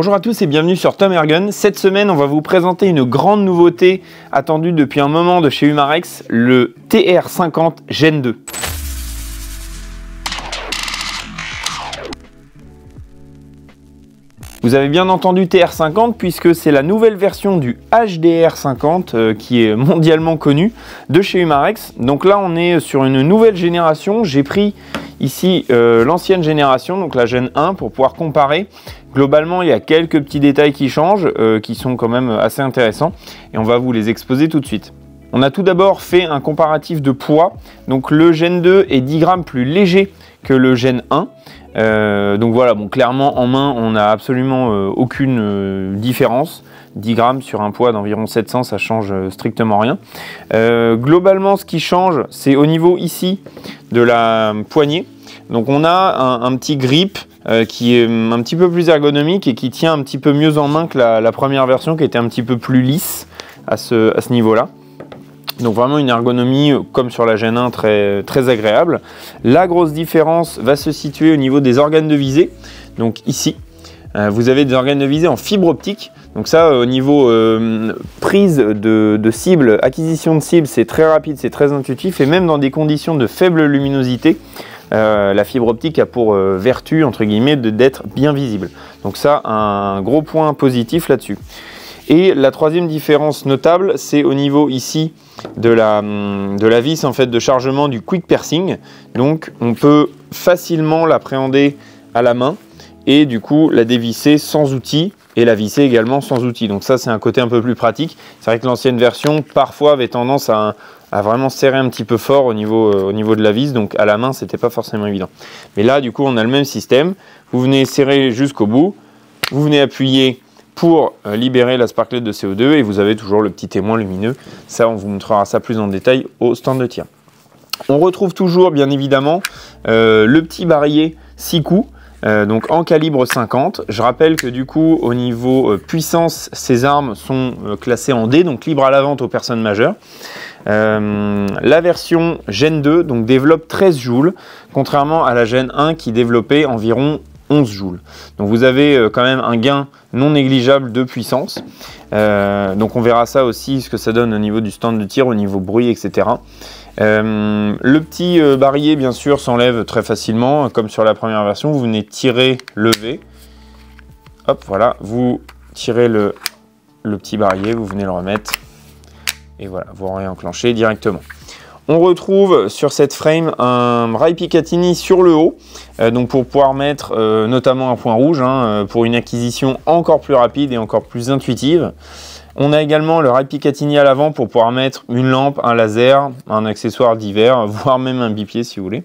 Bonjour à tous et bienvenue sur Tom Ergun. Cette semaine, on va vous présenter une grande nouveauté attendue depuis un moment de chez Umarex, le TR50 Gen 2. Vous avez bien entendu TR50 puisque c'est la nouvelle version du HDR50 qui est mondialement connu de chez Umarex. Donc là, on est sur une nouvelle génération. J'ai pris ici l'ancienne génération, donc la Gen 1, pour pouvoir comparer. Globalement, il y a quelques petits détails qui changent, qui sont quand même assez intéressants, et on va vous les exposer tout de suite. On a tout d'abord fait un comparatif de poids. Donc le Gen 2 est 10 grammes plus léger que le Gen 1. Donc voilà, bon, clairement en main, on n'a absolument aucune différence. 10 grammes sur un poids d'environ 700, ça change strictement rien. Globalement, ce qui change, c'est au niveau ici de la poignée. Donc on a un petit grip qui est un petit peu plus ergonomique et qui tient un petit peu mieux en main que la première version qui était un petit peu plus lisse à ce niveau-là. Donc vraiment une ergonomie comme sur la Gen 1 très agréable. La grosse différence va se situer au niveau des organes de visée. Donc ici, vous avez des organes de visée en fibre optique. Donc ça, au niveau prise de cible, acquisition de cible, c'est très rapide, c'est très intuitif. Et même dans des conditions de faible luminosité, la fibre optique a pour vertu, entre guillemets, d'être bien visible. Donc ça, un gros point positif là-dessus. Et la troisième différence notable, c'est au niveau ici de la vis en fait, de chargement du quick piercing. Donc on peut facilement l'appréhender à la main et du coup la dévisser sans outil et la visser également sans outil. Donc ça, c'est un côté un peu plus pratique. C'est vrai que l'ancienne version parfois avait tendance à vraiment serrer un petit peu fort au niveau de la vis, donc à la main c'était pas forcément évident. Mais là du coup on a le même système, vous venez serrer jusqu'au bout, vous venez appuyer pour libérer la sparklet de CO2 et vous avez toujours le petit témoin lumineux. Ça, on vous montrera ça plus en détail au stand de tir. On retrouve toujours bien évidemment le petit barillet 6 coups, donc en calibre 50. Je rappelle que du coup au niveau puissance, ces armes sont classées en D, donc libre à la vente aux personnes majeures. La version Gen 2 donc, développe 13 joules, contrairement à la Gen 1 qui développait environ 11 joules. Donc vous avez quand même un gain non négligeable de puissance. Donc on verra ça aussi, ce que ça donne au niveau du stand de tir, au niveau bruit, etc. Le petit barillet, bien sûr, s'enlève très facilement, comme sur la première version. Vous venez tirer, lever. Hop, voilà, vous tirez le petit barillet, vous venez le remettre. Et voilà, vous réenclenchez directement. On retrouve sur cette frame un rail Picatinny sur le haut, donc pour pouvoir mettre notamment un point rouge, pour une acquisition encore plus rapide et encore plus intuitive. On a également le rail Picatinny à l'avant pour pouvoir mettre une lampe, un laser, un accessoire divers, voire même un bipied si vous voulez.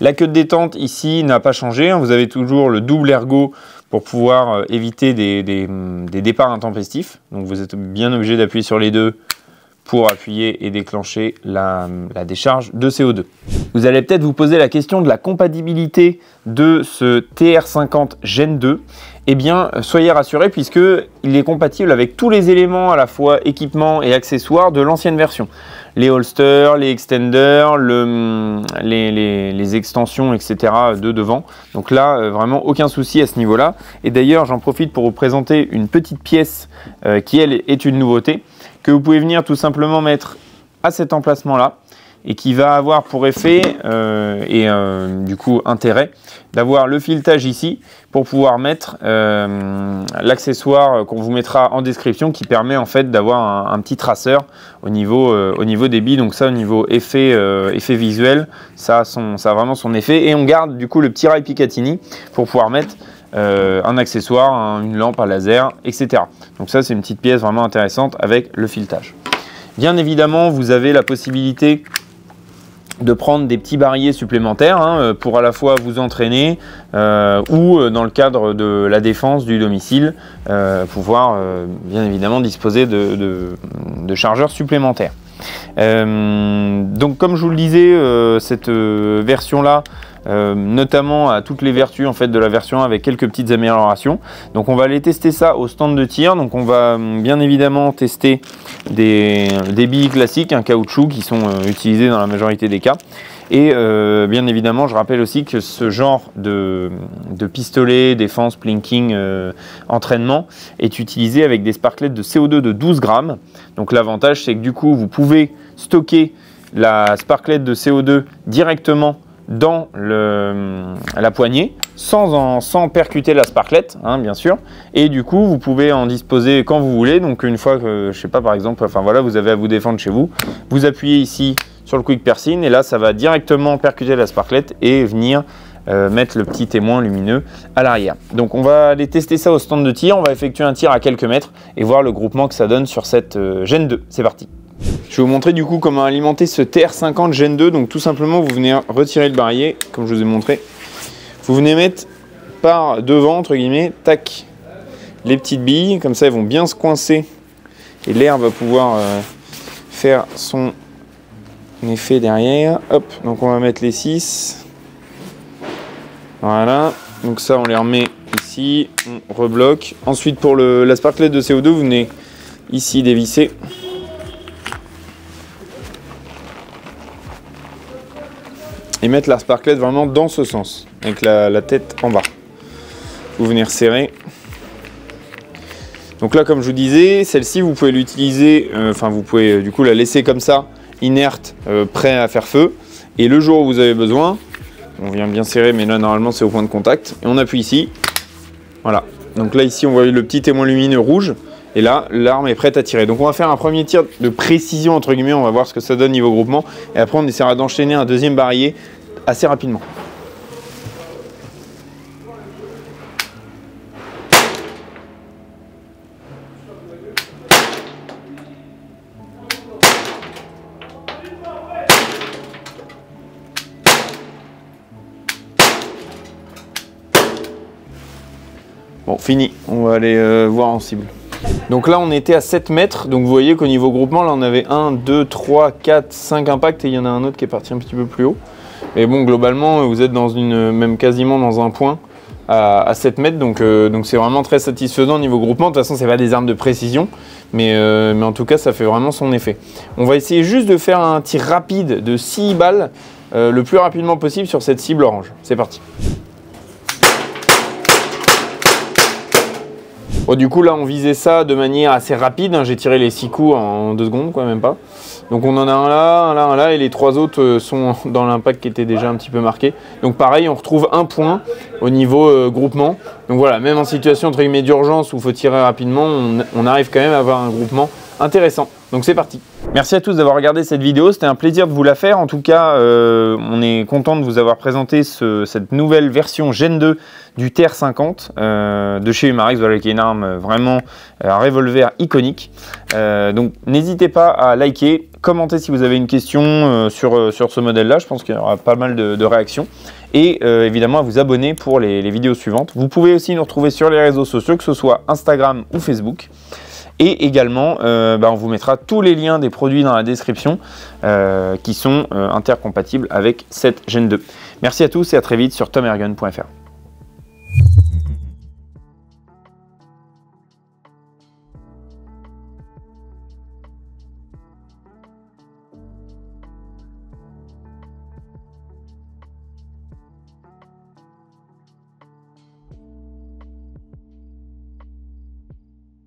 La queue de détente ici n'a pas changé, vous avez toujours le double ergot pour pouvoir éviter des départs intempestifs. Donc vous êtes bien obligé d'appuyer sur les deux pour appuyer et déclencher la décharge de CO2. Vous allez peut-être vous poser la question de la compatibilité de ce TR50 Gen 2. Eh bien, soyez rassurés puisqu'il est compatible avec tous les éléments à la fois équipements et accessoires de l'ancienne version. Les holsters, les extenders, les extensions, etc. de devant. Donc là, vraiment aucun souci à ce niveau-là. Et d'ailleurs, j'en profite pour vous présenter une petite pièce qui, elle, est une nouveauté, que vous pouvez venir tout simplement mettre à cet emplacement-là et qui va avoir pour effet du coup intérêt d'avoir le filetage ici pour pouvoir mettre l'accessoire qu'on vous mettra en description qui permet en fait d'avoir un petit traceur au niveau des billes. Donc ça, au niveau effet visuel, ça a vraiment son effet. Et on garde du coup le petit rail Picatinny pour pouvoir mettre un accessoire, une lampe à laser, etc. Donc ça, c'est une petite pièce vraiment intéressante avec le filetage. Bien évidemment, vous avez la possibilité de prendre des petits barillet supplémentaires pour à la fois vous entraîner ou dans le cadre de la défense du domicile, pouvoir bien évidemment disposer de chargeurs supplémentaires. Donc comme je vous le disais, cette version-là notamment à toutes les vertus en fait de la version 1 avec quelques petites améliorations. Donc on va aller tester ça au stand de tir. Donc on va bien évidemment tester des billes classiques, un caoutchouc qui sont utilisés dans la majorité des cas. Et bien évidemment, je rappelle aussi que ce genre de pistolet, défense, plinking, entraînement est utilisé avec des sparklets de CO2 de 12 grammes. Donc l'avantage, c'est que du coup, vous pouvez stocker la sparklet de CO2 directement dans la poignée sans percuter la sparklet, hein, bien sûr, et du coup vous pouvez en disposer quand vous voulez. Donc une fois que, je sais pas, par exemple, enfin voilà, vous avez à vous défendre chez vous, vous appuyez ici sur le quick piercing et là ça va directement percuter la sparklet et venir mettre le petit témoin lumineux à l'arrière. Donc on va aller tester ça au stand de tir, on va effectuer un tir à quelques mètres et voir le groupement que ça donne sur cette Gen 2. C'est parti. Je vais vous montrer du coup comment alimenter ce TR50 Gen 2. Donc tout simplement, vous venez retirer le barillet, comme je vous ai montré. Vous venez mettre par devant, entre guillemets, tac, les petites billes. Comme ça, elles vont bien se coincer. Et l'air va pouvoir faire son effet derrière. Hop, donc on va mettre les 6. Voilà, donc ça, on les remet ici. On rebloque. Ensuite, pour la sparklet de CO2, vous venez ici dévisser. Et mettre la sparklet vraiment dans ce sens, avec la tête en bas. Vous venez resserrer. Donc là, comme je vous disais, celle-ci, vous pouvez l'utiliser, enfin vous pouvez du coup la laisser comme ça, inerte, prêt à faire feu. Et le jour où vous avez besoin, on vient bien serrer, mais là normalement c'est au point de contact. Et on appuie ici. Voilà. Donc là ici, on voit le petit témoin lumineux rouge. Et là, l'arme est prête à tirer. Donc on va faire un premier tir de précision, entre guillemets, on va voir ce que ça donne niveau groupement. Et après, on essaiera d'enchaîner un deuxième barillet assez rapidement. Bon, fini. On va aller voir en cible. Donc là on était à 7 mètres, donc vous voyez qu'au niveau groupement là on avait 1, 2, 3, 4, 5 impacts et il y en a un autre qui est parti un petit peu plus haut. Mais bon, globalement vous êtes dans même quasiment dans un point à 7 mètres, donc c'est vraiment très satisfaisant au niveau groupement. De toute façon c'est pas des armes de précision, mais en tout cas ça fait vraiment son effet. On va essayer juste de faire un tir rapide de 6 balles le plus rapidement possible sur cette cible orange. C'est parti. Bon, du coup là on visait ça de manière assez rapide, hein. J'ai tiré les 6 coups en 2 secondes, quoi, même pas. Donc on en a un là, un là, un là, et les 3 autres sont dans l'impact qui était déjà un petit peu marqué. Donc pareil, on retrouve un point au niveau groupement. Donc voilà, même en situation entre guillemets d'urgence où il faut tirer rapidement, on arrive quand même à avoir un groupement intéressant. Donc c'est parti. Merci à tous d'avoir regardé cette vidéo, c'était un plaisir de vous la faire. En tout cas, on est content de vous avoir présenté cette nouvelle version Gen 2 du TR50 de chez Umarex, voilà, qui est une arme vraiment un revolver iconique. Donc n'hésitez pas à liker, commenter si vous avez une question sur ce modèle-là. Je pense qu'il y aura pas mal de réactions. Et évidemment à vous abonner pour les vidéos suivantes. Vous pouvez aussi nous retrouver sur les réseaux sociaux, que ce soit Instagram ou Facebook. Et également, on vous mettra tous les liens des produits dans la description qui sont intercompatibles avec cette Gen 2. Merci à tous et à très vite sur tomairgun.fr.